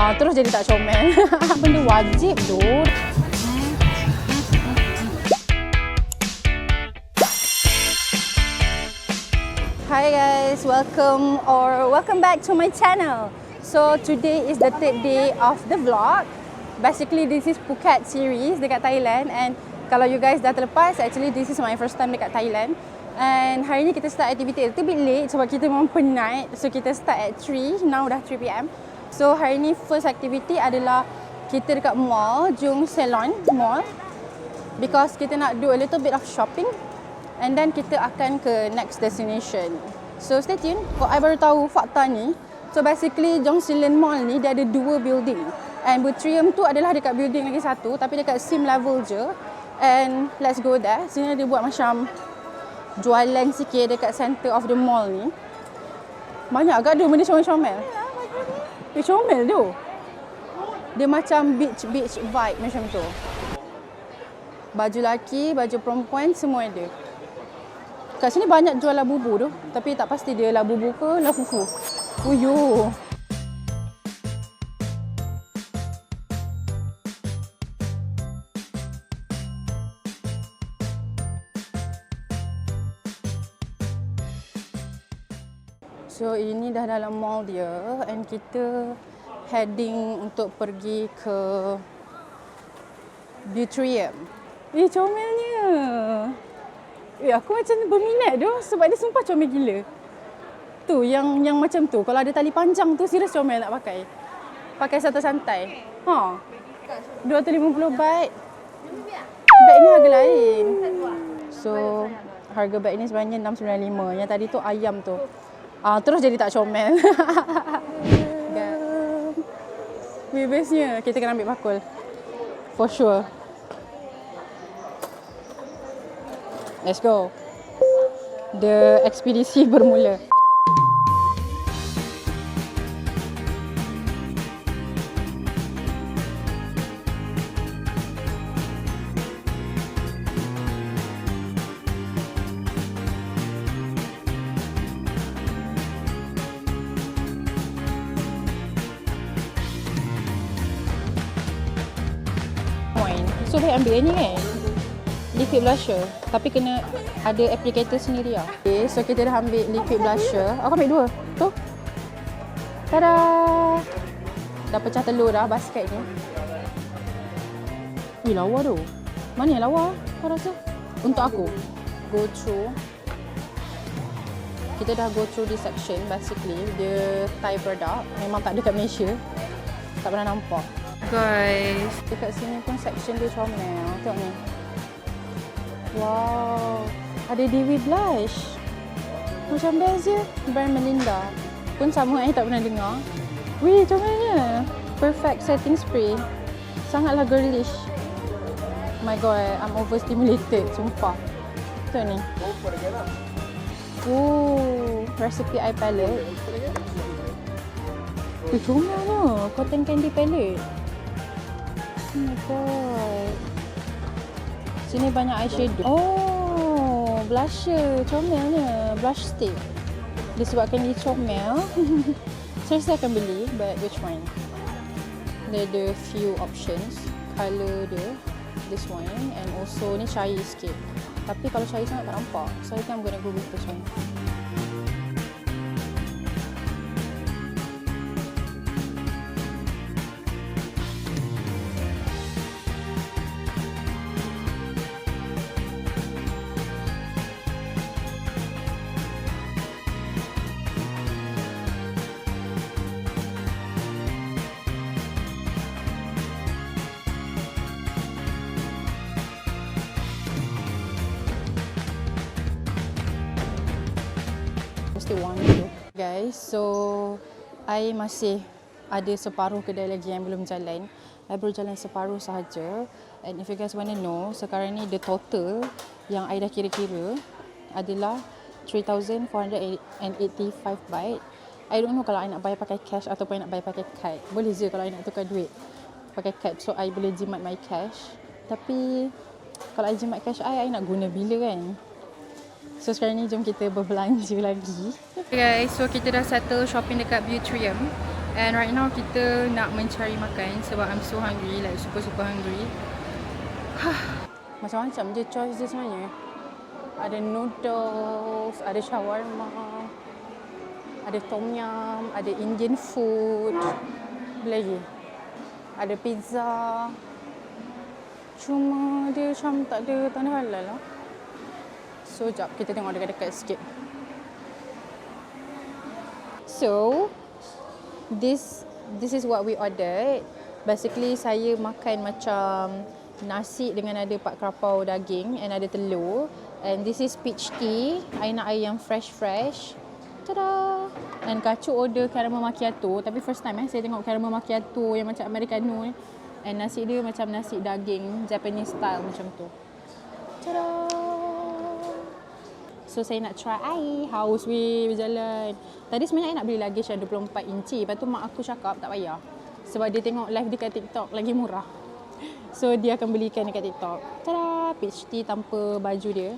Terus jadi tak comel. Benda wajib tu. Hi guys, welcome back to my channel. So today is the third day of the vlog. Basically this is Phuket series dekat Thailand, and kalau you guys dah terlepas, actually this is my first time dekat Thailand. And hari ni kita start activity a little bit late sebab kita memang penat. So kita start at 3, now dah 3 PM. So hari ni first activity adalah kita dekat mall, Jung Salon Mall, because kita nak do a little bit of shopping and then kita akan ke next destination. So stay tuned. Kok I baru tahu fakta ni. So basically Jung Salon Mall ni dia ada 2 building, and Butrium tu adalah dekat building lagi satu tapi dekat same level je. And let's go there. Sini dia buat macam jualan sikit dekat center of the mall ni. Banyak agak ada benda comel-comel. Comel tu. Dia macam beach vibe macam tu. Baju lelaki, baju perempuan semua ada. Kat sini banyak jual labubu tu, tapi tak pasti dia labubu ke lafufu. Uyuh. So ini dah dalam mall dia, and kita heading untuk pergi ke Butrium. Comelnya. Aku macam berminat tu sebab dia sumpah comel gila. Tu yang macam tu, kalau ada tali panjang tu serius comel nak pakai. Pakai santai-santai. 250 baht. Beg ni harga lain. So harga beg ni sebenarnya 695. Yang tadi tu ayam tu. Terus jadi tak comel. Bestnya kita kena ambil bakul. For sure. Let's go. The ekspedisi bermula. So baik ambil ni kan, liquid blusher, tapi kena ada applicator sendiri lah. Okay, so kita dah ambil liquid blusher. Aku ambil 2 tu. Tada. Dah pecah telur dah basket ni. Lawa tu. Mana yang lawa kau rasa? Untuk aku go through. Kita dah go through this section. Basically dia Thai product, memang tak ada kat Malaysia. Tak pernah nampak. Guys, dekat sini pun section dia comel. Tengok ni. Wow, ada Dewi blush. Macam best je. Brand Melinda. Pun sama tak pernah dengar. Wih, comelnya. Perfect setting spray. Sangatlah girlish. My god, I'm overstimulated. Sumpah. Tengok ni. Recipe eye palette. Comel tu. Cotton candy palette. Oh my god. Sini banyak eyeshadow. Blusher. Comelnya. Blush stick. Disebabkan dia comel. Saya akan beli, but which one? Dia ada few options. Colour dia. This one. And also ni cair sikit. Tapi kalau cair sangat tak nampak. So I think I'm gonna go with this one. Guys, so I masih ada separuh kedai lagi yang belum jalan. I baru jalan separuh sahaja. And if you guys want to know, sekarang ni the total yang I dah kira-kira adalah 3,485 baht. I don't know kalau I nak bayar pakai cash ataupun I nak bayar pakai kad. Boleh je kalau I nak tukar duit pakai kad, so I boleh jimat my cash. Tapi kalau I jimat cash I nak guna bila kan? So sekarang ni jom kita berbelanja lagi. Okay guys, so kita dah settle shopping dekat Butrium. And right now kita nak mencari makan sebab I'm so hungry, like super hungry. Macam-macam je choice dia sebenarnya. Ada noodles, ada shawarma, ada tom yum, ada Indian food, apa lagi? Ada pizza. Cuma dia macam tak ada tanda halal lah. So, jap kita tengok dekat-dekat sikit. So, this is what we ordered. Basically, saya makan macam nasi dengan ada 4 kerapau daging and ada telur. And this is peach tea. I nak air yang fresh. Tada! And Kacuk order caramel macchiato. Tapi first time saya tengok caramel macchiato yang macam Americano ni. And nasi dia macam nasi daging Japanese style macam tu. Tada! So saya nak try air. Haus weh berjalan. Tadi sebenarnya I nak beli luggage yang 24 inci. Lepas tu mak aku cakap tak payah. Sebab dia tengok live dekat TikTok lagi murah. So dia akan belikan dekat TikTok. Tada! Peach tea tanpa baju dia.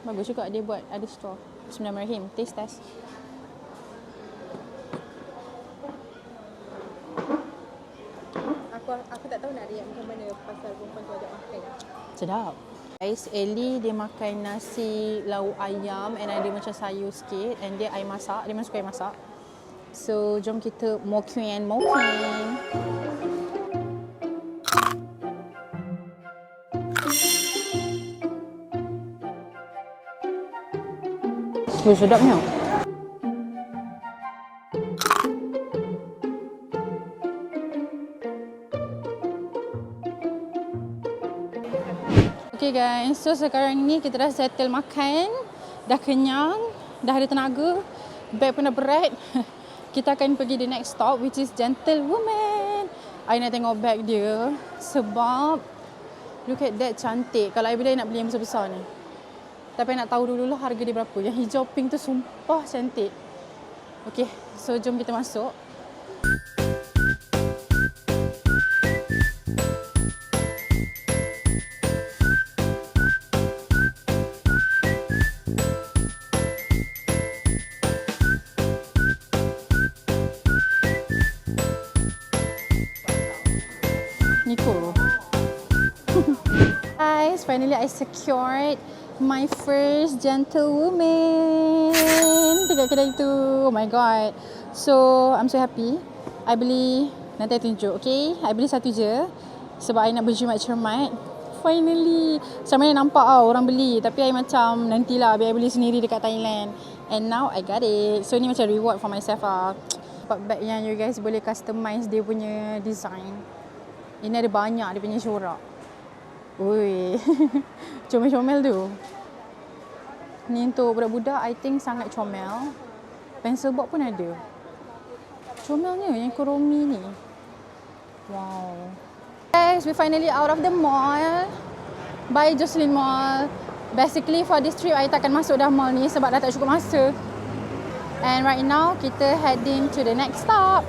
Bagus juga dia buat ada straw. Bismillahirrahmanirrahim. Taste test. Aku tak tahu nak react macam mana pasal perempuan tu ajak makan. Sedap. Guys, Ellie dia makan nasi lauk ayam and ada macam sayur sikit and dia air masak. Dia memang suka air masak. So, jom kita mokin. Sedapnya. Okay guys, so sekarang ni kita dah settle makan, dah kenyang, dah ada tenaga, beg pun dah berat. Kita akan pergi the next stop which is Gentlewoman. I nak tengok beg dia sebab look at that, cantik. Kalau I bila I nak beli yang besar-besar ni. Tapi I nak tahu dulu harga dia berapa. Yang hijau pink tu sumpah cantik. Okay, so jom kita masuk. Nico. Guys, finally I secured my first Gentlewoman dekat kedai tu. Oh my god. So, I'm so happy. I beli, nanti I tunjuk, okay? I beli satu je sebab I nak berjimat cermat. Finally. Sama mana nampak orang beli. Tapi I macam nantilah biar I beli sendiri dekat Thailand. And now I got it. So, ni macam reward for myself lah. Dapat bag yang you guys boleh customize dia punya design. Ini ada banyak dia punya corak. Ui. Comel-comel tu. Ni untuk budak-budak I think sangat comel. Pencil box pun ada. Comelnya yang Kuromi ni. Wow. Guys, we finally out of the mall. By Jocelyn Mall. Basically for this trip I takkan masuk dah mall ni sebab dah tak cukup masa. And right now kita heading to the next stop.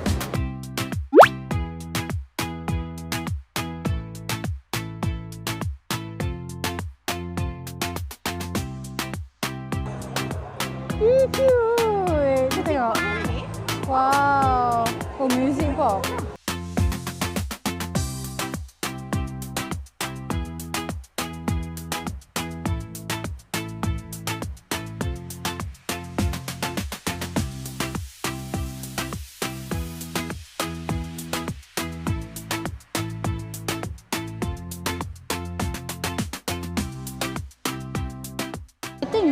Cute. Kita tengok. Wow. Oh, music pop.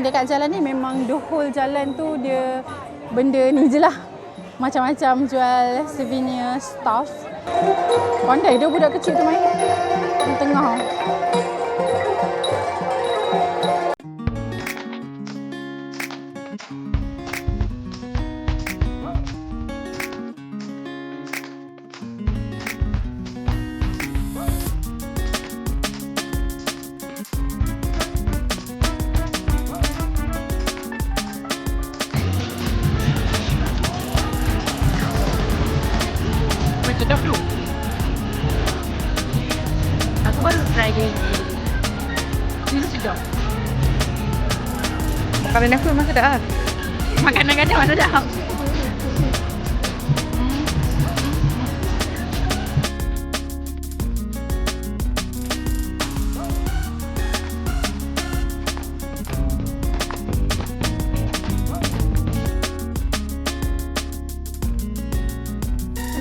Dekat jalan ni memang the whole jalan tu dia benda ni je lah. Macam-macam jual souvenir stuff. Pandai dia budak kecil tu main di tengah. Sedap tu. Aku baru try dia. Ini sedap. Makanan aku memang sedap. Makanan kadang memang sedap.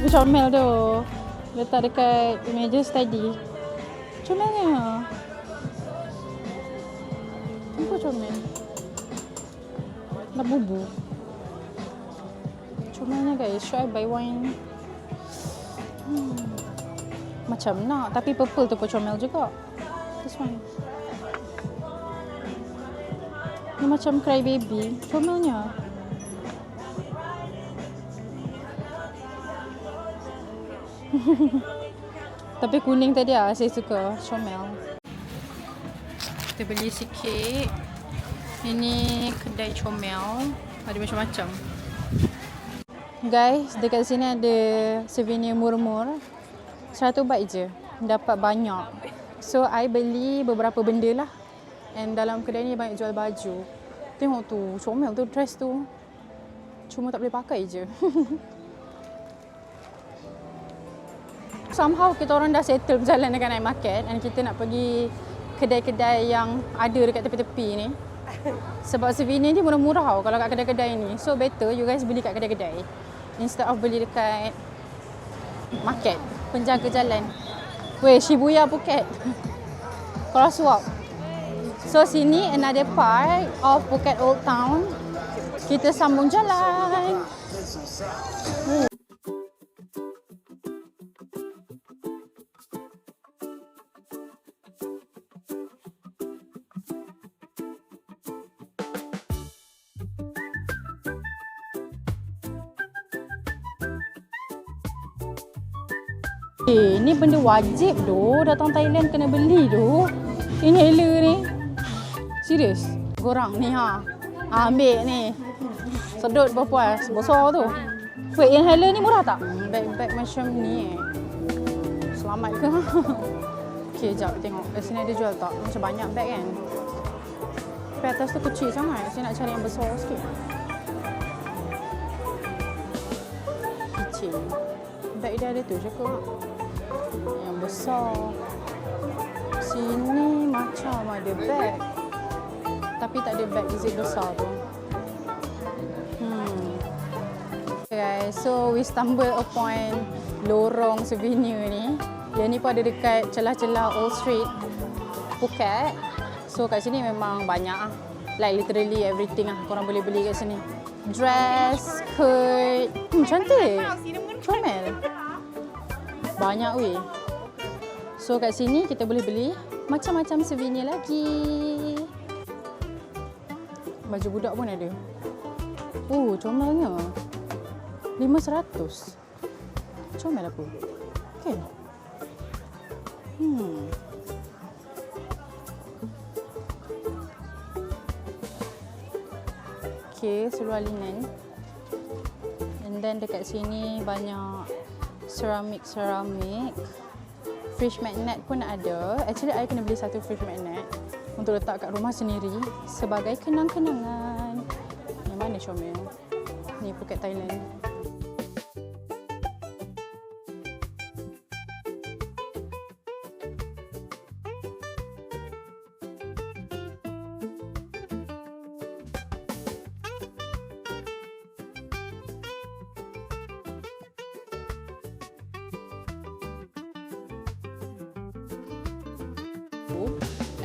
Tapi comel tu. Letak dekat images tadi. Comelnya. Apa comel? Nak bubu. Comelnya guys. Should I buy one? Macam nak. Tapi purple tu pun comel juga. This one. Ni macam cry baby. Comelnya. Tapi kuning tadi lah saya suka. Comel. Kita beli sikit. Ini kedai comel. Ada macam-macam. Guys, dekat sini ada souvenir murmur. 100 baht je. Dapat banyak. So, I beli beberapa benda lah. And dalam kedai ni banyak jual baju. Tengok tu, comel tu dress tu. Cuma tak boleh pakai je. Somehow kita orang dah settle berjalan dekat night market. And kita nak pergi kedai-kedai yang ada dekat tepi-tepi ni. Sebab souvenir ni murah-murah tau kalau kat kedai-kedai ni. So better you guys beli kat kedai-kedai instead of beli dekat market. Penjaga jalan. Weh, Shibuya Phuket. Crosswalk. So sini another part of Phuket Old Town. Kita sambung jalan. Ni benda wajib doh, datang Thailand kena beli doh. Inhaler ni. Serius. Korang ni ha. Ambil ni. Sedut berpuas. Besar tu. Wait, inhaler ni murah tak? Bag-bag macam ni Selamat ke? Okay, jap tengok. Kat sini ada jual tak? Macam banyak bag kan? Tapi atas tu kecil sangat. Saya nak cari yang besar sikit. Kecil. Bag dia ada tu je ke? Yang besar. Sini macam ada bag. Tapi tak ada bag zip besar tu. Okay guys, so we stumble upon lorong souvenir ni. Yang ni pun ada dekat celah-celah Old Street, Phuket. So kat sini memang banyak like literally everything lah korang boleh beli kat sini. Dress, skirt. Cantik. Comel. Banyak weh. So kat sini kita boleh beli macam-macam souvenir lagi. Baju budak pun ada. Oh, comelnya. 500. Comel apa? Okay. Okay, seluar linen. And then dekat sini banyak ceramik. Fridge magnet pun ada. Actually, I kena beli satu fridge magnet untuk letak kat rumah sendiri sebagai kenang-kenangan. Yang mana comel? Ni Phuket, Thailand.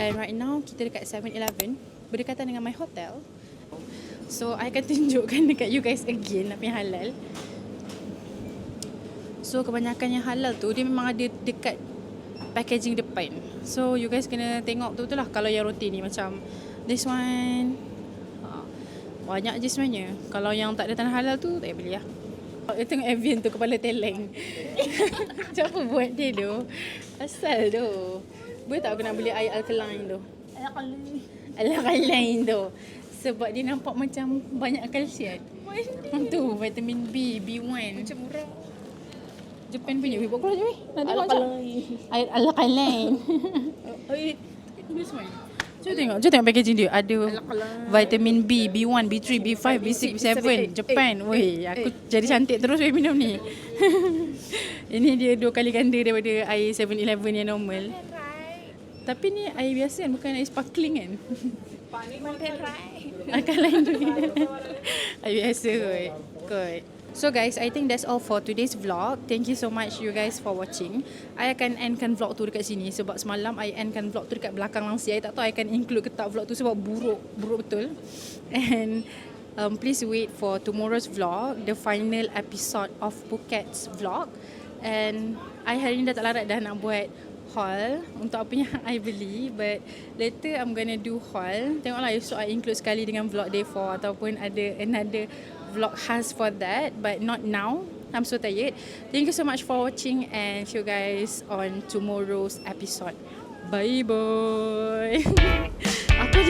And right now kita dekat 7-Eleven berdekatan dengan my hotel. So I akan tunjukkan dekat you guys again apa yang halal. So kebanyakan yang halal tu dia memang ada dekat packaging depan. So you guys kena tengok tu lah kalau yang roti ni macam this one. Banyak je sebenarnya. Kalau yang tak ada tanah halal tu tak payah beli lah. Tengok Evian tu kepala teleng. Macam apa buat dia tu? Asal tu. Boleh tak aku nak beli air alkaline tu? Alkaline tu. Sebab dia nampak macam banyak kalsium. Tu vitamin B, B1. Macam murah. Japan punya. Weh, buat keluar je weh. Nak tengok macam air alkaline. This one. Cuba tengok packaging dia. Ada vitamin B, B1, B3, B5, B6, B7. Japan. Weh, aku jadi cantik terus weh minum ni. Ini dia 2 kali ganda daripada air 7-Eleven yang normal. Tapi ni air biasa kan, bukan air sparkling kan? Akan lain tu. Air biasa kot. So guys, I think that's all for today's vlog. Thank you so much you guys for watching. I akan endkan vlog tu dekat sini sebab semalam I endkan vlog tu dekat belakang langsir. I tak tahu I akan include ke tak vlog tu sebab buruk betul. And please wait for tomorrow's vlog, the final episode of Phuket's vlog. And I hari ni dah tak larat dah nak buat haul untuk apa yang I beli, but later I'm gonna do haul. Tengoklah esok I include sekali dengan vlog day 4 ataupun ada another vlog khas for that, but not now. I'm so tired. Thank you so much for watching and see you guys on tomorrow's episode. Bye bye. Aku